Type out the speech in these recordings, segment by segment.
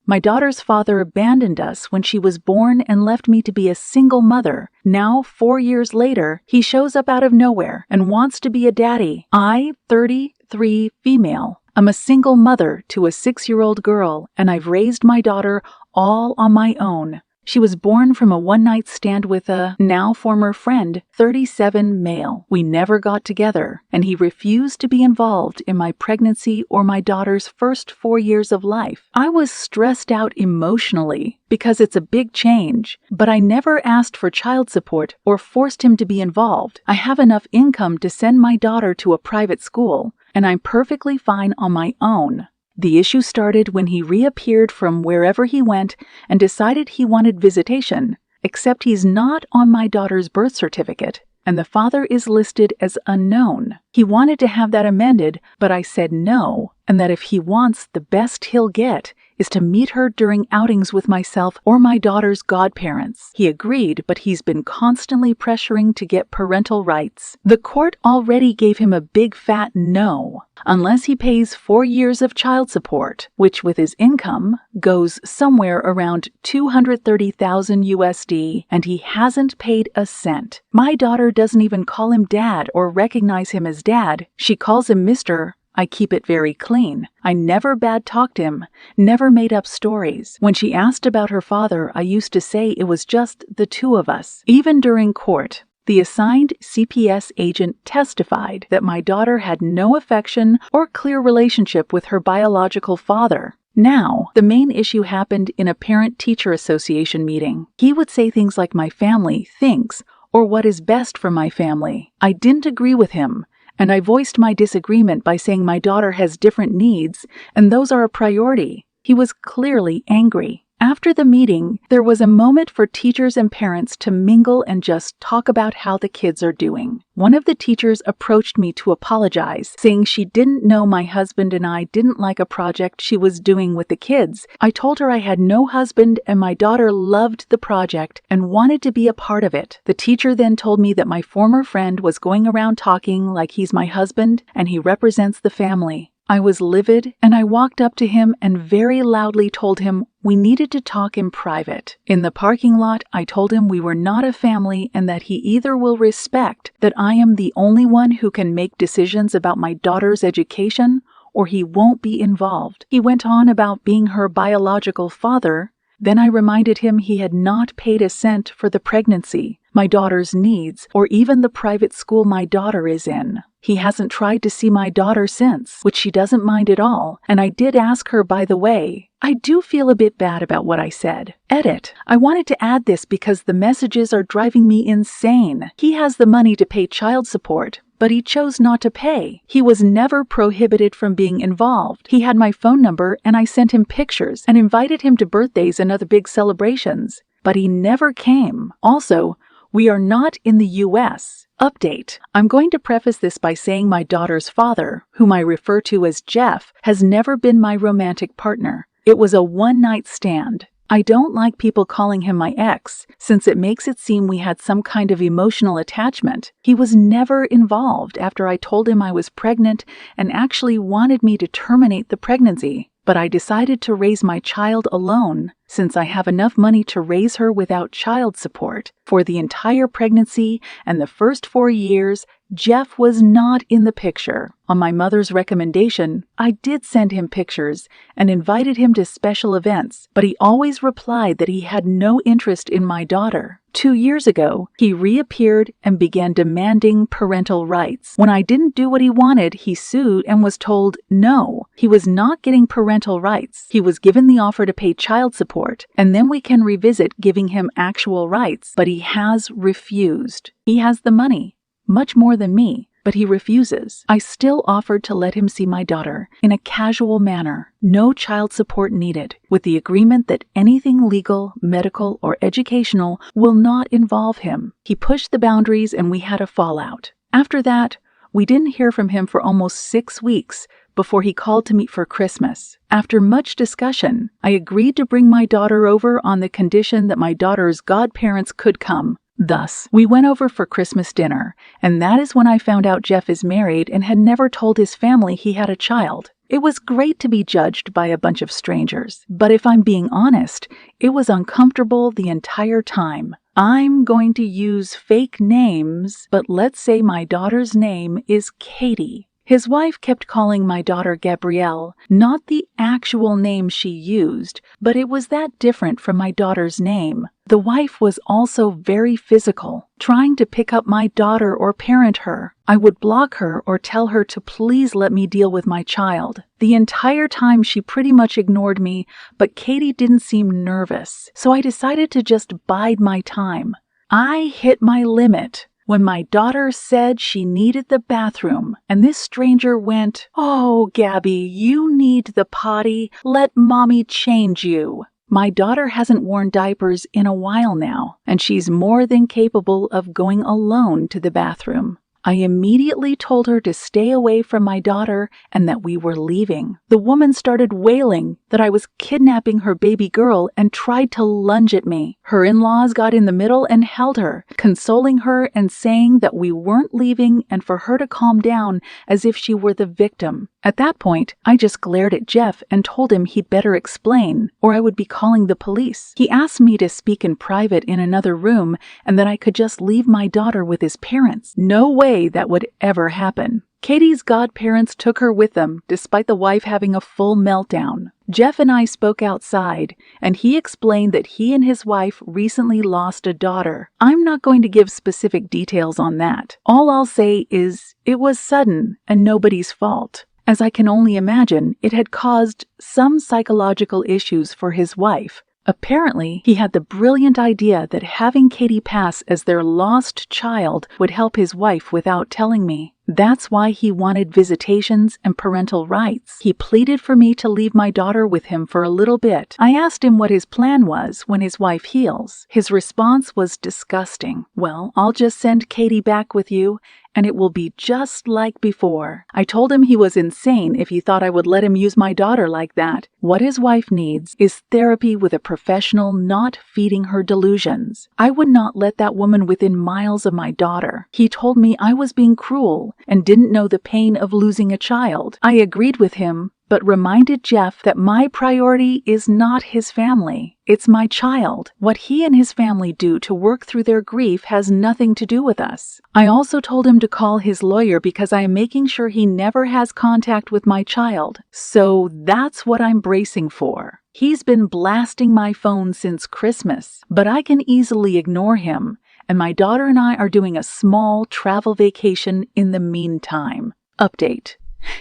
My daughter's father abandoned us when she was born and left me to be a single mother. Now, 4 years later, he shows up out of nowhere and wants to be a daddy. I, 33, female, I'm a single mother to a 6-year-old girl, and I've raised my daughter all on my own. She was born from a one-night stand with a now former friend, 37, male. We never got together, and he refused to be involved in my pregnancy or my daughter's first 4 years of life. I was stressed out emotionally because it's a big change, but I never asked for child support or forced him to be involved. I have enough income to send my daughter to a private school, and I'm perfectly fine on my own. The issue started when he reappeared from wherever he went and decided he wanted visitation, except he's not on my daughter's birth certificate, and the father is listed as unknown. He wanted to have that amended, but I said no, and that if he wants, the best he'll get is to meet her during outings with myself or my daughter's godparents. He agreed, but he's been constantly pressuring to get parental rights. The court already gave him a big fat no, unless he pays 4 years of child support, which with his income goes somewhere around $230,000 USD, and he hasn't paid a cent. My daughter doesn't even call him dad or recognize him as dad. She calls him Mr. I keep it very clean. I never bad-talked him, never made up stories. When she asked about her father, I used to say it was just the two of us. Even during court, the assigned CPS agent testified that my daughter had no affection or clear relationship with her biological father. Now, the main issue happened in a parent-teacher association meeting. He would say things like my family thinks or what is best for my family. I didn't agree with him, and I voiced my disagreement by saying my daughter has different needs, and those are a priority. He was clearly angry. After the meeting, there was a moment for teachers and parents to mingle and just talk about how the kids are doing. One of the teachers approached me to apologize, saying she didn't know my husband and I didn't like a project she was doing with the kids. I told her I had no husband and my daughter loved the project and wanted to be a part of it. The teacher then told me that my former friend was going around talking like he's my husband and he represents the family. I was livid, and I walked up to him and very loudly told him we needed to talk in private. In the parking lot, I told him we were not a family and that he either will respect that I am the only one who can make decisions about my daughter's education, or he won't be involved. He went on about being her biological father. Then I reminded him he had not paid a cent for the pregnancy, my daughter's needs, or even the private school my daughter is in. He hasn't tried to see my daughter since, which she doesn't mind at all, and I did ask her, by the way. I do feel a bit bad about what I said. Edit. I wanted to add this because the messages are driving me insane. He has the money to pay child support, but he chose not to pay. He was never prohibited from being involved. He had my phone number and I sent him pictures and invited him to birthdays and other big celebrations, but he never came. Also, we are not in the U.S. Update. I'm going to preface this by saying my daughter's father, whom I refer to as Jeff, has never been my romantic partner. It was a one-night stand. I don't like people calling him my ex, since it makes it seem we had some kind of emotional attachment. He was never involved after I told him I was pregnant and actually wanted me to terminate the pregnancy. But I decided to raise my child alone, since I have enough money to raise her without child support. For the entire pregnancy and the first 4 years, Jeff was not in the picture. On my mother's recommendation, I did send him pictures and invited him to special events, but he always replied that he had no interest in my daughter. 2 years ago, he reappeared and began demanding parental rights. When I didn't do what he wanted, he sued and was told no, he was not getting parental rights. He was given the offer to pay child support, and then we can revisit giving him actual rights, but he has refused. He has the money, much more than me, but he refuses. I still offered to let him see my daughter in a casual manner, no child support needed, with the agreement that anything legal, medical, or educational will not involve him. He pushed the boundaries and we had a fallout. After that, we didn't hear from him for almost 6 weeks before he called to meet for Christmas. After much discussion, I agreed to bring my daughter over on the condition that my daughter's godparents could come. Thus, we went over for Christmas dinner, and that is when I found out Jeff is married and had never told his family he had a child. It was great to be judged by a bunch of strangers, but if I'm being honest, it was uncomfortable the entire time. I'm going to use fake names, but let's say my daughter's name is Katie. His wife kept calling my daughter Gabrielle, not the actual name she used, but it was that different from my daughter's name. The wife was also very physical, trying to pick up my daughter or parent her. I would block her or tell her to please let me deal with my child. The entire time she pretty much ignored me, but Katie didn't seem nervous, so I decided to just bide my time. I hit my limit when my daughter said she needed the bathroom, and this stranger went, "Oh, Gabby, you need the potty. Let mommy change you." My daughter hasn't worn diapers in a while now, and she's more than capable of going alone to the bathroom. I immediately told her to stay away from my daughter and that we were leaving. The woman started wailing that I was kidnapping her baby girl and tried to lunge at me. Her in-laws got in the middle and held her, consoling her and saying that we weren't leaving and for her to calm down as if she were the victim. At that point, I just glared at Jeff and told him he'd better explain, or I would be calling the police. He asked me to speak in private in another room and that I could just leave my daughter with his parents. No way that would ever happen. Katie's godparents took her with them, despite the wife having a full meltdown. Jeff and I spoke outside, and he explained that he and his wife recently lost a daughter. I'm not going to give specific details on that. All I'll say is it was sudden and nobody's fault. As I can only imagine, it had caused some psychological issues for his wife. Apparently, he had the brilliant idea that having Katie pass as their lost child would help his wife without telling me. That's why he wanted visitations and parental rights. He pleaded for me to leave my daughter with him for a little bit. I asked him what his plan was when his wife heals. His response was disgusting. "Well, I'll just send Katie back with you, and it will be just like before." I told him he was insane if he thought I would let him use my daughter like that. What his wife needs is therapy with a professional not feeding her delusions. I would not let that woman within miles of my daughter. He told me I was being cruel and didn't know the pain of losing a child. I agreed with him, but reminded Jeff that my priority is not his family. It's my child. What he and his family do to work through their grief has nothing to do with us. I also told him to call his lawyer because I am making sure he never has contact with my child. So that's what I'm bracing for. He's been blasting my phone since Christmas, but I can easily ignore him, and my daughter and I are doing a small travel vacation in the meantime. Update.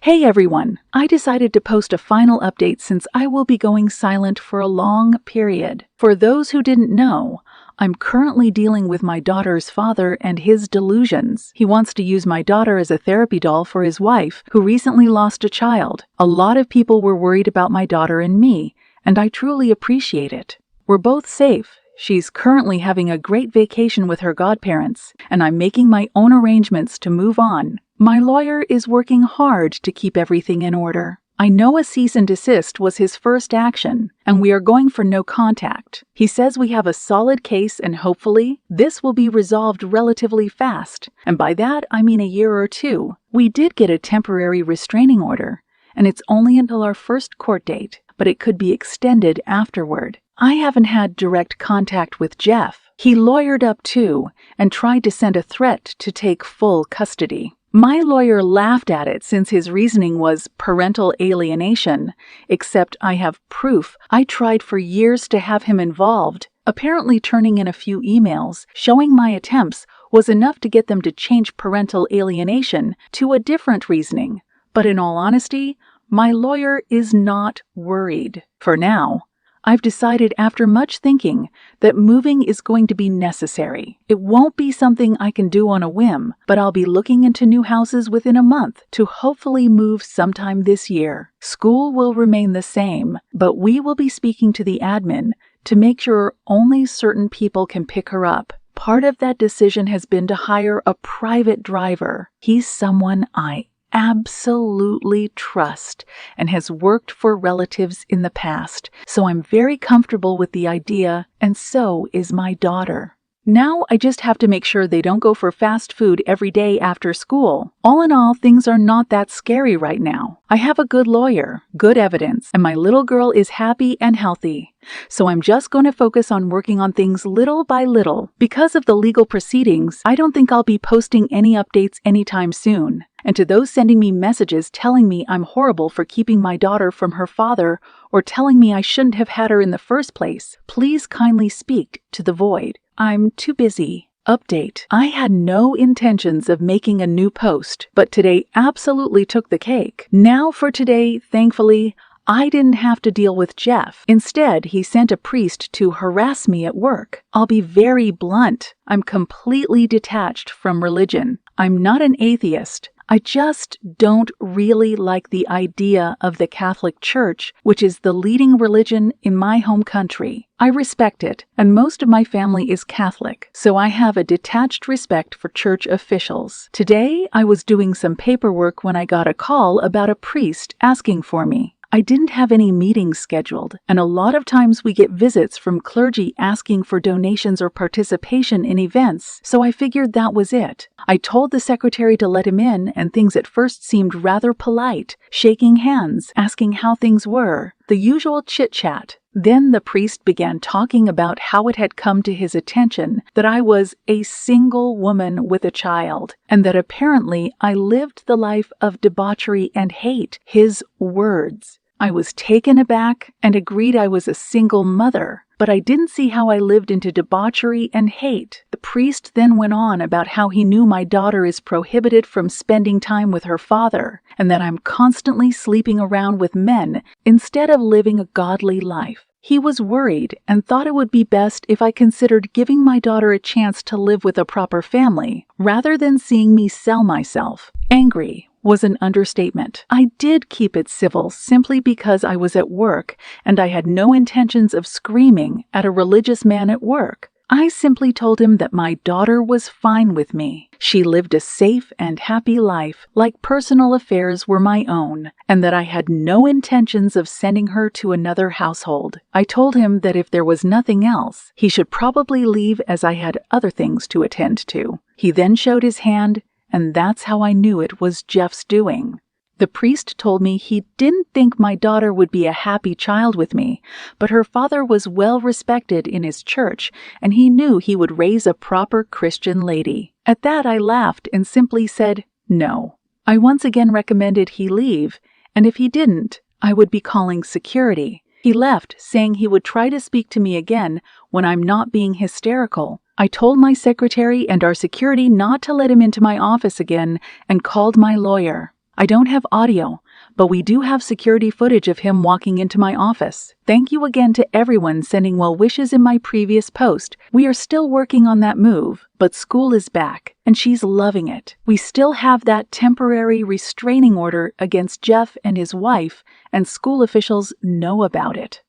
Hey everyone, I decided to post a final update since I will be going silent for a long period. For those who didn't know, I'm currently dealing with my daughter's father and his delusions. He wants to use my daughter as a therapy doll for his wife, who recently lost a child. A lot of people were worried about my daughter and me, and I truly appreciate it. We're both safe. She's currently having a great vacation with her godparents, and I'm making my own arrangements to move on. My lawyer is working hard to keep everything in order. I know a cease and desist was his first action, and we are going for no contact. He says we have a solid case and hopefully this will be resolved relatively fast, and by that I mean a year or two. We did get a temporary restraining order, and it's only until our first court date, but it could be extended afterward. I haven't had direct contact with Jeff. He lawyered up too and tried to send a threat to take full custody. My lawyer laughed at it since his reasoning was parental alienation, except I have proof. I tried for years to have him involved. Apparently turning in a few emails showing my attempts was enough to get them to change parental alienation to a different reasoning. But in all honesty, my lawyer is not worried. For now. I've decided after much thinking that moving is going to be necessary. It won't be something I can do on a whim, but I'll be looking into new houses within a month to hopefully move sometime this year. School will remain the same, but we will be speaking to the admin to make sure only certain people can pick her up. Part of that decision has been to hire a private driver. He's someone I absolutely trust and has worked for relatives in the past, so I'm very comfortable with the idea, and so is my daughter. Now I just have to make sure they don't go for fast food every day after school. All in all, things are not that scary right now. I have a good lawyer, good evidence, and my little girl is happy and healthy. So I'm just going to focus on working on things little by little. Because of the legal proceedings, I don't think I'll be posting any updates anytime soon. And to those sending me messages telling me I'm horrible for keeping my daughter from her father or telling me I shouldn't have had her in the first place, please kindly speak to the void. I'm too busy. Update. I had no intentions of making a new post, but today absolutely took the cake. Now for today, thankfully, I didn't have to deal with Jeff. Instead, he sent a priest to harass me at work. I'll be very blunt. I'm completely detached from religion. I'm not an atheist. I just don't really like the idea of the Catholic Church, which is the leading religion in my home country. I respect it, and most of my family is Catholic, so I have a detached respect for church officials. Today, I was doing some paperwork when I got a call about a priest asking for me. I didn't have any meetings scheduled, and a lot of times we get visits from clergy asking for donations or participation in events, so I figured that was it. I told the secretary to let him in, and things at first seemed rather polite, shaking hands, asking how things were, the usual chit-chat. Then the priest began talking about how it had come to his attention that I was a single woman with a child, and that apparently I lived the life of debauchery and hate, his words. I was taken aback and agreed I was a single mother, but I didn't see how I lived into debauchery and hate. The priest then went on about how he knew my daughter is prohibited from spending time with her father, and that I'm constantly sleeping around with men instead of living a godly life. He was worried and thought it would be best if I considered giving my daughter a chance to live with a proper family, rather than seeing me sell myself. Angry was an understatement. I did keep it civil simply because I was at work and I had no intentions of screaming at a religious man at work. I simply told him that my daughter was fine with me. She lived a safe and happy life, like personal affairs were my own, and that I had no intentions of sending her to another household. I told him that if there was nothing else, he should probably leave as I had other things to attend to. He then showed his hand, and that's how I knew it was Jeff's doing. The priest told me he didn't think my daughter would be a happy child with me, but her father was well respected in his church, and he knew he would raise a proper Christian lady. At that I laughed and simply said, no. I once again recommended he leave, and if he didn't, I would be calling security. He left, saying he would try to speak to me again when I'm not being hysterical. I told my secretary and our security not to let him into my office again and called my lawyer. I don't have audio, but we do have security footage of him walking into my office. Thank you again to everyone sending well wishes in my previous post. We are still working on that move, but school is back, and she's loving it. We still have that temporary restraining order against Jeff and his wife, and school officials know about it.